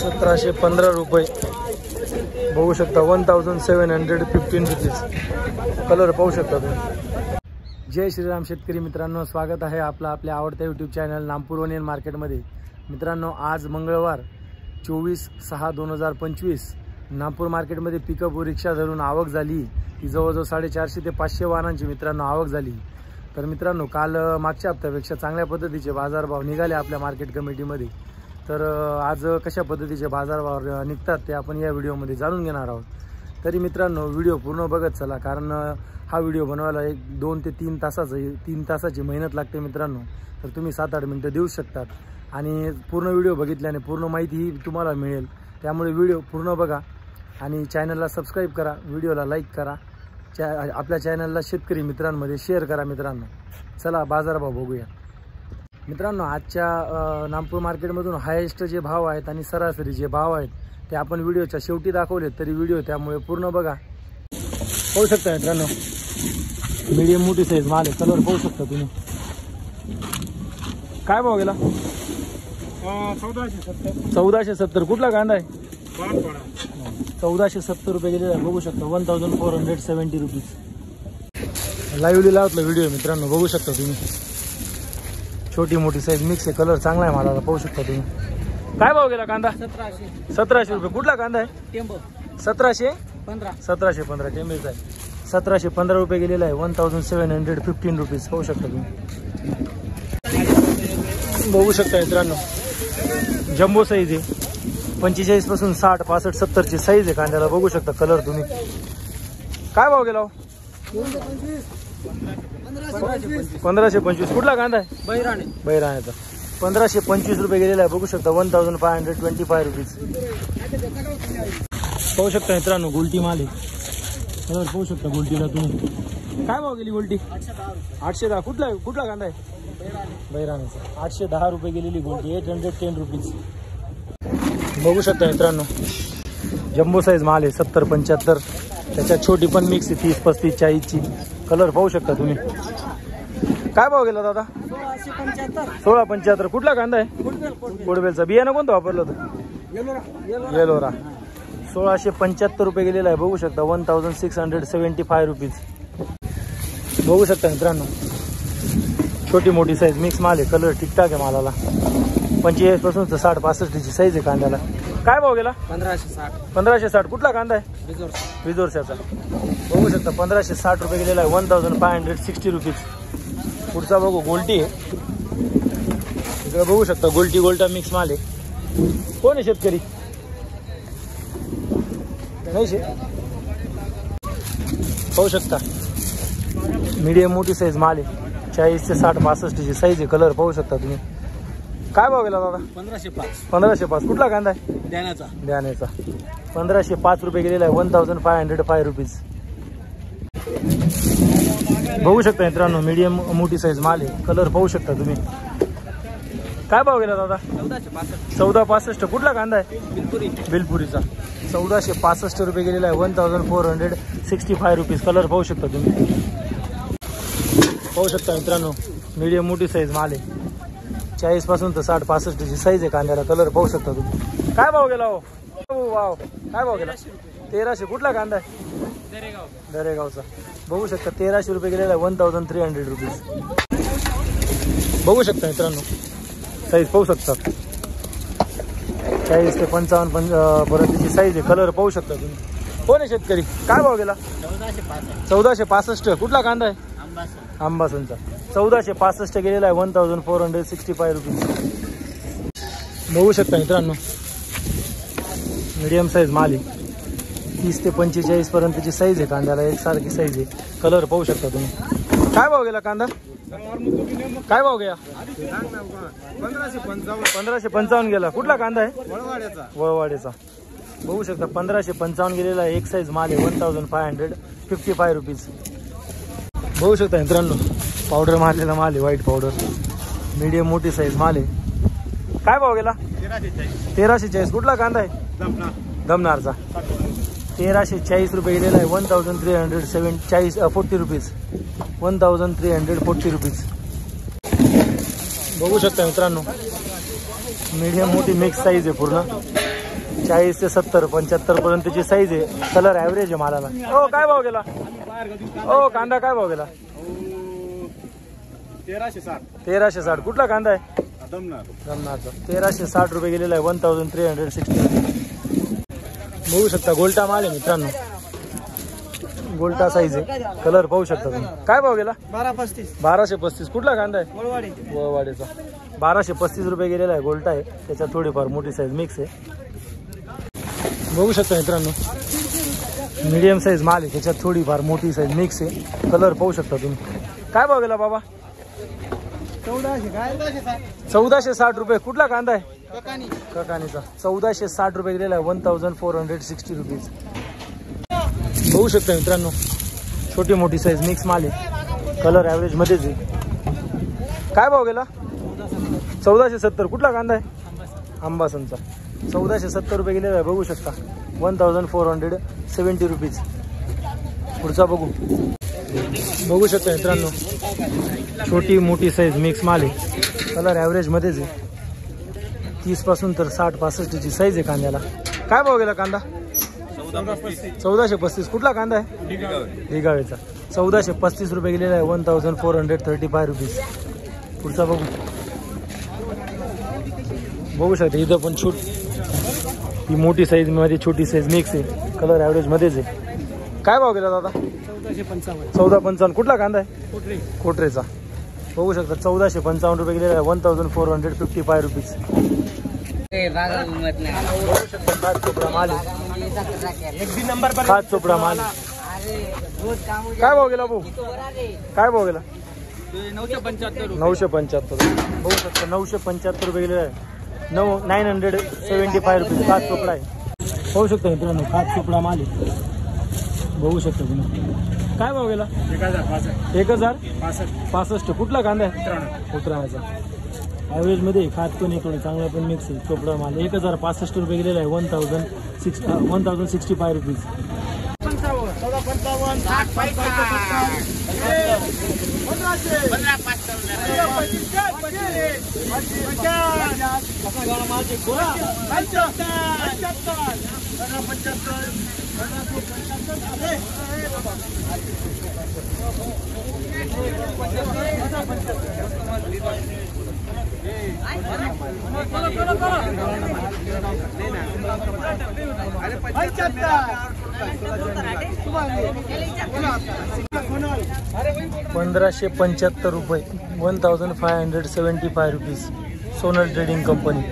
₹1715 बघू शकता. 1715 rupees. Colour पाहू शकता तुम्ही. जय श्रीराम शेतकरी मित्रांनो, स्वागत आहे आपलं आपल्या आवडत्या यूट्यूब चॅनल नागपूर ओनियन मार्केटमध्ये. मित्रांनो, आज मंगळवार 24/6/2025 नागपूर मार्केटमध्ये पिकअप व रिक्षा धरून आवक झाली. ती जवळजवळ 450 ते 500 वाहनांची मित्रांनो आवक झाली. तर मित्रांनो, काल मागच्या हप्त्यापेक्षा चांगल्या पद्धतीचे बाजारभाव निघाले आपल्या मार्केट कमिटीमध्ये. तर आज कशा पद्धतीचे बाजारभाव निघतात ते आपण या व्हिडिओमध्ये जाणून घेणार आहोत. तरी मित्रांनो, व्हिडिओ पूर्ण बघत चला, कारण हा व्हिडिओ बनवायला 2 ते 3 तासाची मेहनत लागते मित्रांनो. तर तुम्ही 7-8 मिनटं देऊ शकतात आणि पूर्ण व्हिडिओ बघितल्याने पूर्ण माहिती ही तुम्हाला मिळेल. त्यामुळे व्हिडिओ पूर्ण बघा आणि चॅनलला सबस्क्राईब करा, व्हिडिओला लाईक करा, आपल्या चॅनलला शेतकरी मित्रांमध्ये शेअर करा. मित्रांनो, चला बाजारभाव बघूया. मित्रांनो, आजच्या नागपूर मार्केटमधून हायेस्ट जे भाव आहेत आणि सरासरी जे भाव आहेत ते आपण व्हिडिओच्या शेवटी दाखवले, तरी व्हिडिओ त्यामुळे पूर्ण बघा. पाहू शकता मित्रांनो, मीडियम मोठी साईज माल आहे. कलर पाहू शकता तुम्ही. काय भाव गेला? 1470. कुठला कांदा आहे? 1470 रुपये गेलेला आहे. बघू शकता. 1470 रुपीज. लाईव्हली लावतला व्हिडिओ मित्रांनो, बघू शकता तुम्ही. छोटी मोठी साईज मिक्स आहे. कलर चांगला आहे मालाला, पाहू शकता तुम्ही. काय भाव गेला कांदा? 1700 रुपये. कुठला कांदा आहे? 1715 टेंबेचा आहे. 1715 रुपये गेलेला आहे. 1715 रुपीज. पाहू शकता तुम्ही. बघू शकता मित्रांनो, जम्बो साईज आहे. 45 पासून 60, 65, 70 ची साईज आहे कांद्याला. बघू शकता कलर तुम्ही. काय भाव गेला? 1525. कुठला कांदा आहे? बैराण्याचा. 1525 रुपये गेलेला आहे. बघू शकता. 1525 रुपीज. पाहू शकता मित्रांनो, गोल्टी माल आहे. कलर पाहू शकता गोल्टीला तुम्ही. काय भाव गेली गोल्टी? 810. कुठला कांदा आहे? बैराण्याचा. 810 रुपये गेलेली गोल्टी. 810 रुपीज. बघू शकता मित्रांनो, जम्बो साईज माल आहे. 70-75. त्याच्यात छोटी पण मिक्स आहे. 30-35, 40 ची. कलर पाहू शकता तुम्ही. काय भाव गेला दादा? 1675. कुठला कांदा आहे? कोडबेलचा. बियाणं कोणतं वापरलं होतं? येलोरा. 1675 रुपये गेलेला आहे. बघू शकता. 1675 रुपीज. बघू शकता मित्रांनो, छोटी मोठी साईज मिक्स माल आहे. कलर ठीकठाक आहे मालाला. 45 पासून 60-65 ची साईज आहे कांद्याला. काय भाव गेला? 1560. कुठला कांदा आहे? विजोरशाचा. बघू शकता. 1560 रुपये गेलेला आहे. 1560 रुपीज. पुढचा बघू गोल्टी आहे. इकडे बघू शकता गोल्टा मिक्स माल आहे. कोण आहे शेतकरी? नाही शे. पाहू शकता मीडियम मोठी साईज माल आहे. 40 ते 60-65 ची साईज आहे. कलर पाहू शकता तुम्ही. काय भाव गेला दादा? 1505. कुठला कांदा आहे? द्याण्याचा. 1505 रुपये गेलेला आहे. 1505 रुपीज. बघू शकता मित्रांनो, मीडियम मोठी साईज माल आहे. कलर पाहू शकता तुम्ही. काय भाव गेला दादा? 1465. कुठला कांदा आहे? बिलपुरीचा. 1465 रुपये गेलेला आहे. 1465 रुपीज. कलर पाहू शकता तुम्ही. पाहू शकता मित्रांनो, मीडियम मोठी साईज माल आहे. 40 पासून तर 60-65 ची साईज आहे कांद्याला. कलर पाहू शकता तुम्ही. काय भाव गेला? वाव. काय भाव गेला? 1300. कुठला कांदा आहे? दरेगावचा. बघू शकता. 1300 रुपये गेलेला आहे. 1300 रुपीज. बघू शकता मित्रांनो, साईज पाहू शकता. 40 ते 55 पर्यंतची साईज आहे. कलर पाहू शकता तुम्ही. कोण आहे शेतकरी? काय भाव गेला? 1465. कुठला कांदा आहे? आंबासनचा. 1465 गेलेला आहे. 1465 रुपीज. बघू शकता मित्रांनो, मीडियम साईज माल आहे. 30 ते 45 पर्यंतची साईज आहे कांद्याला. एकसारखी साईज आहे. कलर पाहू शकता तुम्ही. काय भाव गेला कांदा? काय भाव गया? 1555 गेला. कुठला कांदा आहे? वळवाड्याचा. बघू शकता. 1555 गेलेला आहे. एक साईज माल आहे. 1555 रुपीज. बघू शकता मित्रांनो, पावडर मारलेला माल आहे. White powder. मीडियम मोठी साईज माल आहे. काय भाव गेला? 1340. कुठला कांदा आहे? दमनारचा. 1340 रुपये गेलेला आहे. 1340 रुपीज. 1340 रुपीज. बघू शकता मित्रांनो, मीडियम मोठी मिक्स साईज आहे पूर्ण. 40 ते 70 75 पर्यंतची साईज आहे. कलर ॲव्हरेज आहे मालाला. हो काय भाव गेला? हो कांदा काय भाव गेला? 1360. कुठला कांदा आहे? दमनारचा. 1360 रुपये गेलेला आहे. 1360 रुपये. बघू शकता गोल्टा माल आहे मित्रांनो. गोल्टा साईज आहे. कलर पाहू शकता तुम्ही. काय भाव गेला? 1235. कुठला कांदा आहे? वळवाडीचा. 1235 रुपये गेलेला आहे. गोल्टा आहे. त्याच्यात थोडीफार मोठी साईज मिक्स आहे. बघू शकता मित्रांनो, मीडियम साईज माल आहे. त्याच्यात थोडीफार मोठी साईज मिक्स आहे. कलर पाहू शकता तुम्ही. काय भाव गेला बाबा? 1460 रुपये. कुठला कांदा आहे? ककानीचा. 1460 रुपये गेलेला आहे. 1460 रुपीज. बघू शकता मित्रांनो, छोटी मोठी साईज मिक्स माल आहे. कलर ॲव्हरेज मध्येच आहे. काय भाव गेला? 1470. कुठला कांदा आहे? अंबासनचा. 1470 रुपये गेलेला आहे. बघू शकता. 1470 रुपीज. पुढचा बघू शकता मित्रांनो, छोटी मोठी साईज मिक्स माल आहे. कलर ॲव्हरेज मध्येच आहे. 30 पासून तर 60-65ची साईज आहे कांद्याला. काय भाव गेला कांदा? 1435. कुठला कांदा आहे? ढिगावेचा. 1435 रुपये गेलेला आहे. 1435 रुपीज. पुढचा बघू शकता. इथं पण ही मोठी साईज मध्ये छोटी साईज मिक्स आहे. कलर ॲव्हरेज मध्येच आहे. काय भाव गेला दादा? 1455. कुठला कांदा आहे? कोटरेचा. बघू शकता. 1455 रुपये गेलेला आहे. 1455 रुपीज. बघू शकता खास चोपडा माल आहे. खास चोपडा माल. काय भाव गेला भाऊ? काय भाव गेला? 975. बघू शकता 975 रुपये गेलेला आहे. 975 रुपीज. खास चोपडा आहे. पाहू शकता मित्रांनो, खास चोपडा माल आहे. बघू शकता तुम्ही. काय भाव गेला? 1065. कुठला कांदा आहे? उतराण्याचा. ॲव्हरेज मध्ये खात पण आहे, थोडं चांगला पण मिक्स आहे. चोपडा माल 1065 रुपये गेलेला आहे. 1065 rupees. ₹1575. 1575 rupees. Sonal trading company.